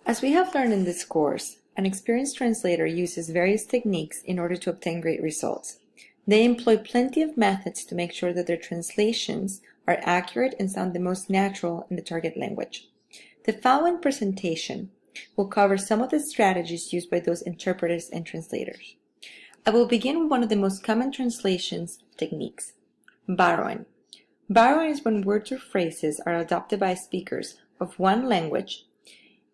As we have learned in this course, an experienced translator uses various techniques in order to obtain great results. They employ plenty of methods to make sure that their translations are accurate and sound the most natural in the target language. The following presentation will cover some of the strategies used by those interpreters and translators. I will begin with one of the most common translations techniques, borrowing. Borrowing is when words or phrases are adopted by speakers of one language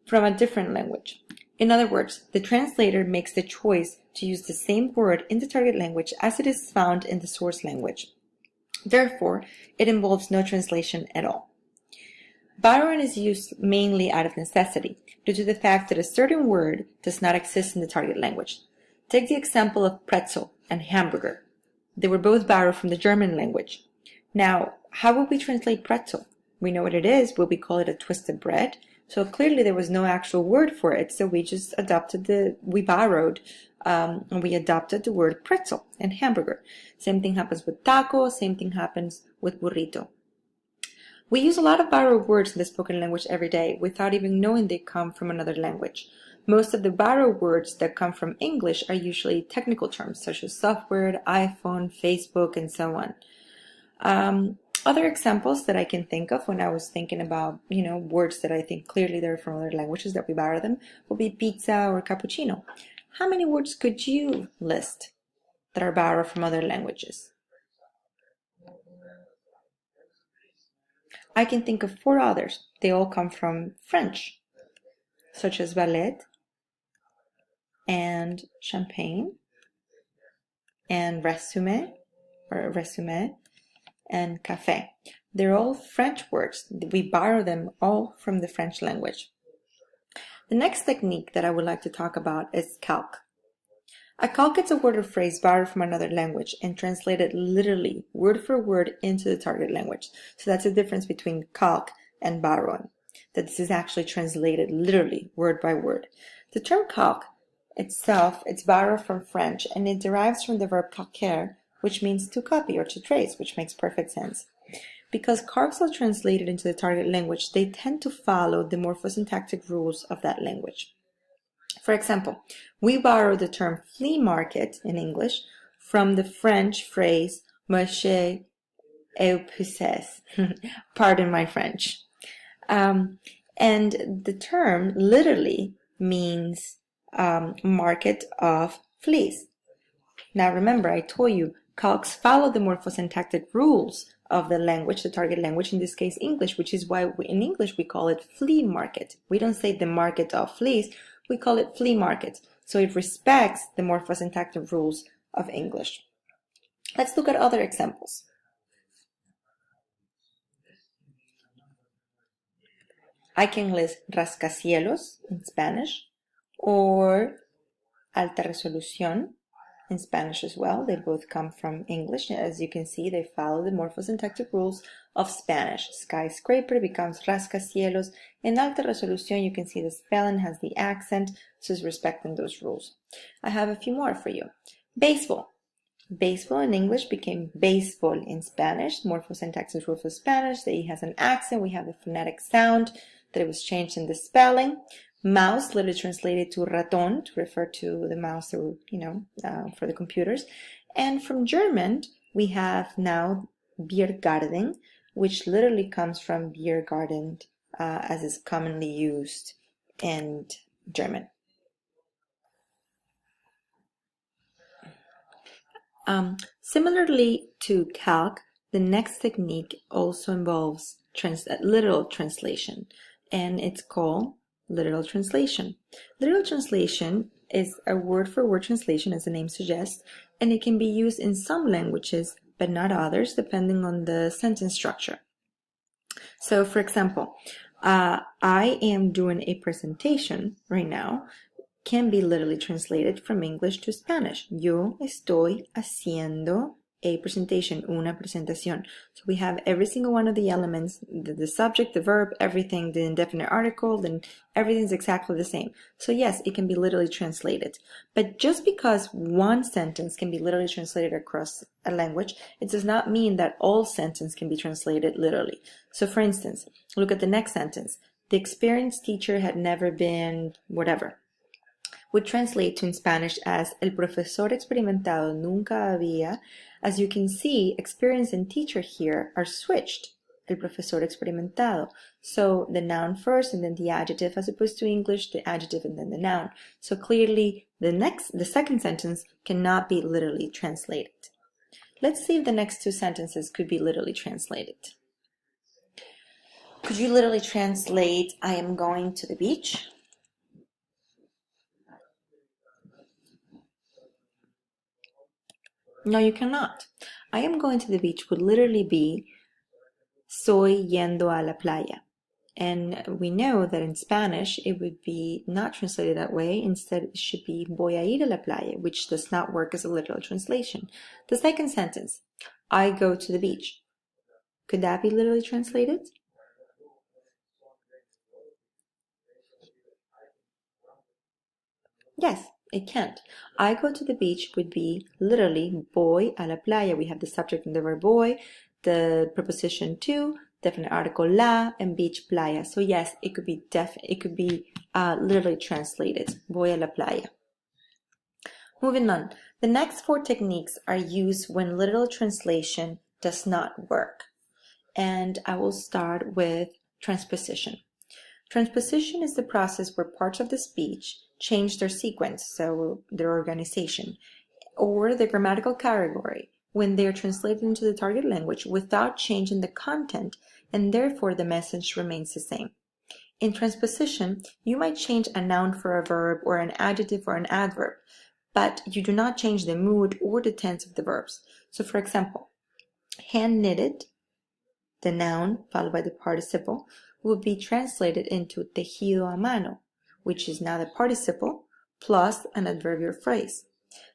from a different language. In other words, the translator makes the choice to use the same word in the target language as it is found in the source language. Therefore, it involves no translation at all. Borrowing is used mainly out of necessity, due to the fact that a certain word does not exist in the target language. Take the example of pretzel and hamburger. They were both borrowed from the German language. Now, how would we translate pretzel? We know what it is, but we call it a twisted bread. So clearly there was no actual word for it, so we just adopted and we adopted the word pretzel and hamburger. Same thing happens with taco, same thing happens with burrito. We use a lot of borrowed words in the spoken language every day without even knowing they come from another language. Most of the borrowed words that come from English are usually technical terms such as software, iPhone, Facebook, and so on. Other examples that I can think of when I was thinking about, words that I think clearly they're from other languages that we borrow them will be pizza or cappuccino. How many words could you list that are borrowed from other languages? I can think of 4 others. They all come from French, such as ballet and champagne and resume and café. They're all French words. We borrow them all from the French language. The next technique that I would like to talk about is calque. A calque is a word or phrase borrowed from another language and translated literally, word for word, into the target language. So that's the difference between calque and borrowing, that this is actually translated literally, word by word. The term calque itself, it's borrowed from French, and it derives from the verb calquer, which means to copy or to trace, which makes perfect sense. Because calques are translated into the target language, they tend to follow the morphosyntactic rules of that language. For example, we borrow the term flea market in English from the French phrase marché aux puces. Pardon my French. And the term literally means market of fleas. Now remember, I told you calques follow the morphosyntactic rules of the language, the target language, in this case English, which is why in English we call it flea market. We don't say the market of fleas, we call it flea market. So it respects the morphosyntactic rules of English. Let's look at other examples. I can list rascacielos in Spanish or alta resolución in Spanish as well. They both come from English. As you can see, they follow the morphosyntactic rules of Spanish. Skyscraper becomes rascacielos. In alta resolución, you can see the spelling has the accent, so it's respecting those rules. I have a few more for you. Baseball. Baseball in English became baseball in Spanish. Morphosyntactic rules of Spanish. The E has an accent. We have the phonetic sound that it was changed in the spelling. Mouse, literally translated to raton, to refer to the mouse that for the computers. And from German, we have now Biergarten, which literally comes from beer garden, as is commonly used in German. Similarly to calque, the next technique also involves literal translation, and it's called literal translation. Literal translation is a word-for-word translation, as the name suggests, and it can be used in some languages, but not others, depending on the sentence structure. So, for example, I am doing a presentation right now, can be literally translated from English to Spanish. Yo estoy haciendo a presentation, una presentación. So we have every single one of the elements, the subject, the verb, everything, the indefinite article, then everything's exactly the same. So yes, it can be literally translated. But just because one sentence can be literally translated across a language, it does not mean that all sentences can be translated literally. So for instance, look at the next sentence. the experienced teacher had never been whatever, would translate to in Spanish as el profesor experimentado nunca había. As you can see, experience and teacher here are switched. El profesor experimentado. So the noun first and then the adjective, as opposed to English, the adjective and then the noun. So clearly the second sentence cannot be literally translated. Let's see if the next two sentences could be literally translated. Could you literally translate, I am going to the beach? No, you cannot. I am going to the beach would literally be soy yendo a la playa. And we know that in Spanish it would be not translated that way. Instead, it should be voy a ir a la playa, which does not work as a literal translation. The second sentence, I go to the beach. Could that be literally translated? Yes, it can't. I go to the beach would be literally voy a la playa. We have the subject and the verb voy, the preposition to, definite article la, and beach playa. So yes, it could be literally translated, voy a la playa. Moving on, the next four techniques are used when literal translation does not work. And I will start with transposition. Transposition is the process where parts of the speech change their sequence, so their organization, or the grammatical category when they are translated into the target language without changing the content, and therefore the message remains the same. In transposition, you might change a noun for a verb or an adjective or an adverb, but you do not change the mood or the tense of the verbs. So for example, hand knitted, the noun followed by the participle, will be translated into tejido a mano, which is now the participle plus an adverbial phrase.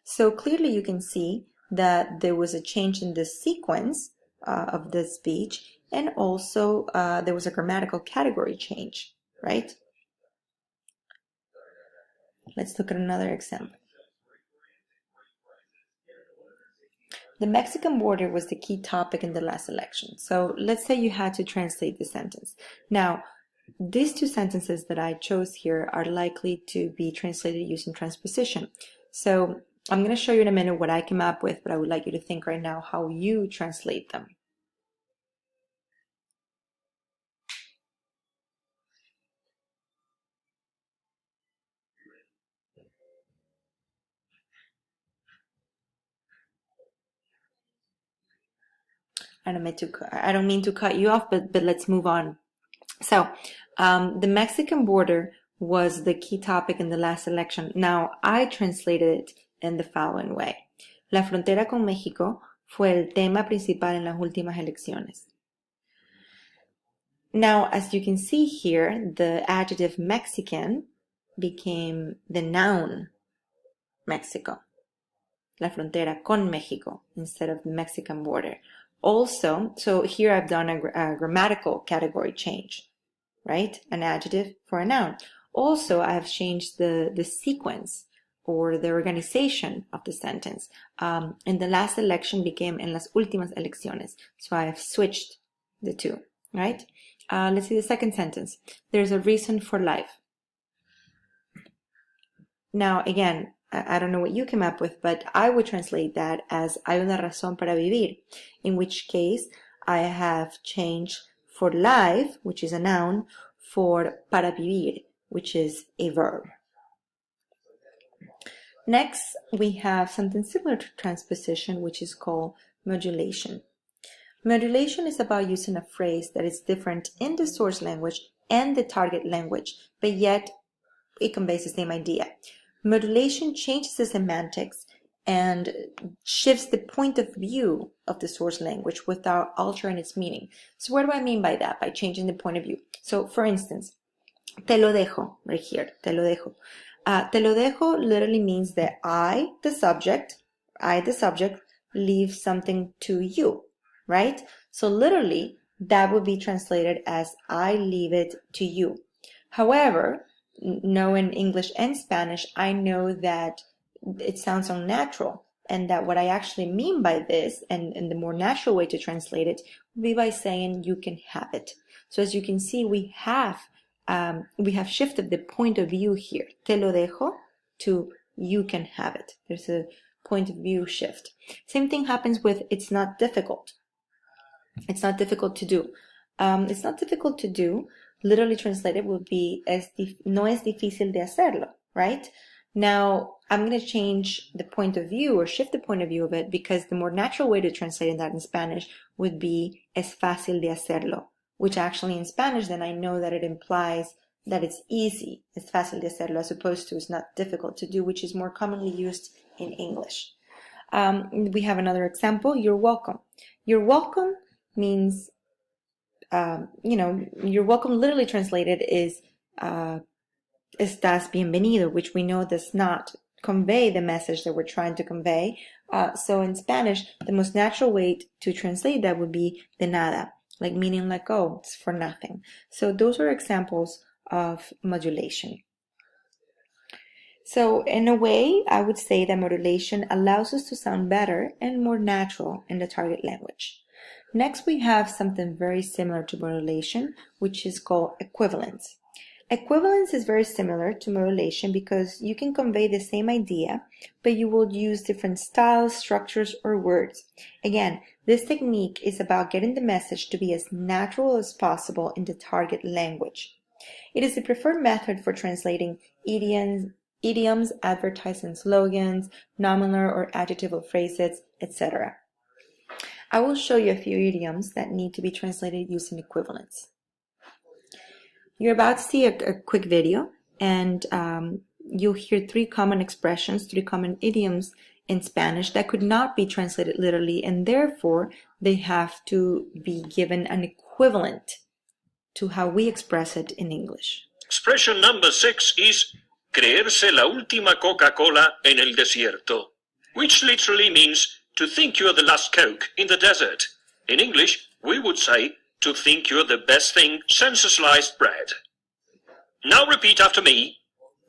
So clearly you can see that there was a change in the sequence of the speech, and also there was a grammatical category change, right? Let's look at another example. The Mexican border was the key topic in the last election. So let's say you had to translate the sentence. Now, these two sentences that I chose here are likely to be translated using transposition. So I'm going to show you in a minute what I came up with, but I would like you to think right now how you translate them. I don't mean to cut you off, but let's move on. So, the Mexican border was the key topic in the last election. Now, I translated it in the following way. La frontera con México fue el tema principal en las últimas elecciones. Now, as you can see here, the adjective Mexican became the noun Mexico. La frontera con México instead of the Mexican border. Also, so here I've done a grammatical category change, right? An adjective for a noun. Also, I have changed the sequence or the organization of the sentence. In the last election became en las últimas elecciones. So I have switched the two, right? Let's see the second sentence. There's a reason for life. Now, again, I don't know what you came up with, but I would translate that as hay una razón para vivir, in which case I have changed for life, which is a noun, for para vivir, which is a verb. Next, we have something similar to transposition, which is called modulation. Modulation is about using a phrase that is different in the source language and the target language, but yet it conveys the same idea. Modulation changes the semantics and shifts the point of view of the source language without altering its meaning. So what do I mean by that, by changing the point of view? So for instance, te lo dejo, right here, te lo dejo. Te lo dejo literally means that I, the subject, leave something to you, right? So literally, that would be translated as I leave it to you. However, knowing English and Spanish, I know that it sounds unnatural, and that what I actually mean by this, and the more natural way to translate it, would be by saying you can have it. So as you can see, we have we have shifted the point of view here. Te lo dejo to you can have it. There's a point of view shift. Same thing happens with it's not difficult. It's not difficult to do. It's not difficult to do, literally translated would be no es difícil de hacerlo, right? Now, I'm going to change the point of view or shift the point of view of it because the more natural way to translate that in Spanish would be es fácil de hacerlo, which actually in Spanish then I know that it implies that it's easy, es fácil de hacerlo, as opposed to it's not difficult to do, which is more commonly used in English. We have another example, you're welcome. You're welcome means, you're welcome literally translated is estás bienvenido, which we know does not convey the message that we're trying to convey. So in Spanish, the most natural way to translate that would be de nada, like meaning like, oh, it's for nothing. So those are examples of modulation. So in a way, I would say that modulation allows us to sound better and more natural in the target language. Next, we have something very similar to modulation, which is called equivalence. Equivalence is very similar to modulation because you can convey the same idea, but you will use different styles, structures, or words. Again, this technique is about getting the message to be as natural as possible in the target language. It is the preferred method for translating idioms, advertising slogans, nominal or adjectival phrases, etc. I will show you a few idioms that need to be translated using equivalence. You're about to see a quick video, and you'll hear three common expressions, three common idioms in Spanish that could not be translated literally, and therefore they have to be given an equivalent to how we express it in English. Expression number 6 is creerse la última Coca-Cola en el desierto, which literally means to think you're the last Coke in the desert. In English, we would say to think you're the best thing since sliced bread. Now repeat after me.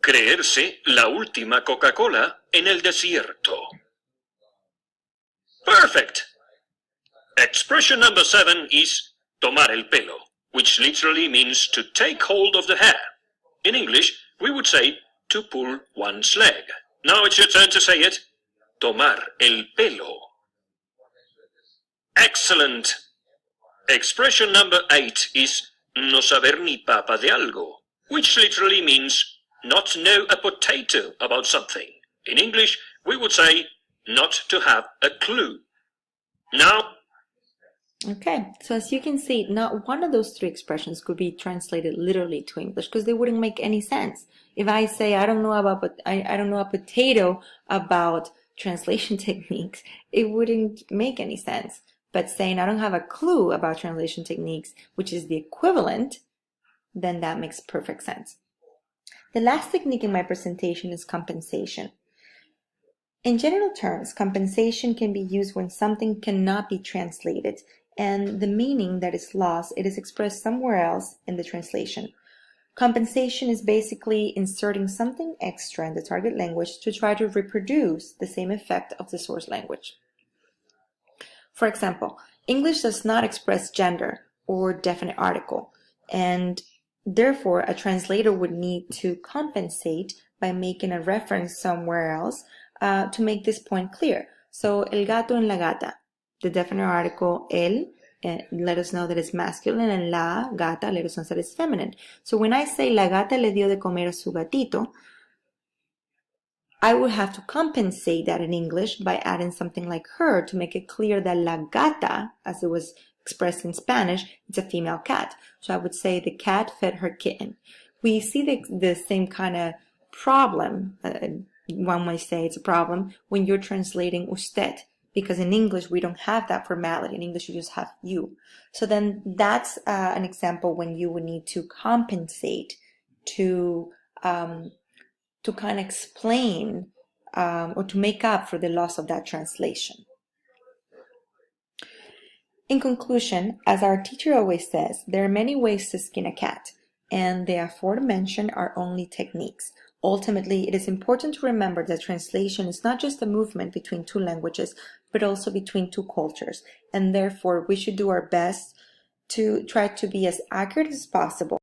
Creerse la última Coca-Cola en el desierto. Perfect! Expression number 7 is tomar el pelo, which literally means to take hold of the hair. In English, we would say to pull one's leg. Now it's your turn to say it. Tomar el pelo. Excellent! Expression number 8 is no saber ni papa de algo, which literally means not know a potato about something. In English, we would say not to have a clue. Now, okay, so as you can see, not one of those three expressions could be translated literally to English because they wouldn't make any sense. If I say I don't know a potato about translation techniques, it wouldn't make any sense. But saying I don't have a clue about translation techniques, which is the equivalent, then that makes perfect sense. The last technique in my presentation is compensation. In general terms, compensation can be used when something cannot be translated, and the meaning that is lost, it is expressed somewhere else in the translation. Compensation is basically inserting something extra in the target language to try to reproduce the same effect of the source language. For example, English does not express gender or definite article, and therefore a translator would need to compensate by making a reference somewhere else to make this point clear. So, el gato en la gata, the definite article el, let us know that it's masculine, and la gata, let us know that it's feminine. So when I say la gata le dio de comer a su gatito, I would have to compensate that in English by adding something like her to make it clear that la gata, as it was expressed in Spanish, it's a female cat. So I would say the cat fed her kitten. We see the same kind of problem, one might say it's a problem, when you're translating usted, because in English we don't have that formality. In English you just have you. So then that's an example when you would need to compensate to kind of explain or to make up for the loss of that translation. In conclusion, as our teacher always says, there are many ways to skin a cat, and the aforementioned are only techniques. Ultimately, it is important to remember that translation is not just a movement between two languages, but also between two cultures, and therefore we should do our best to try to be as accurate as possible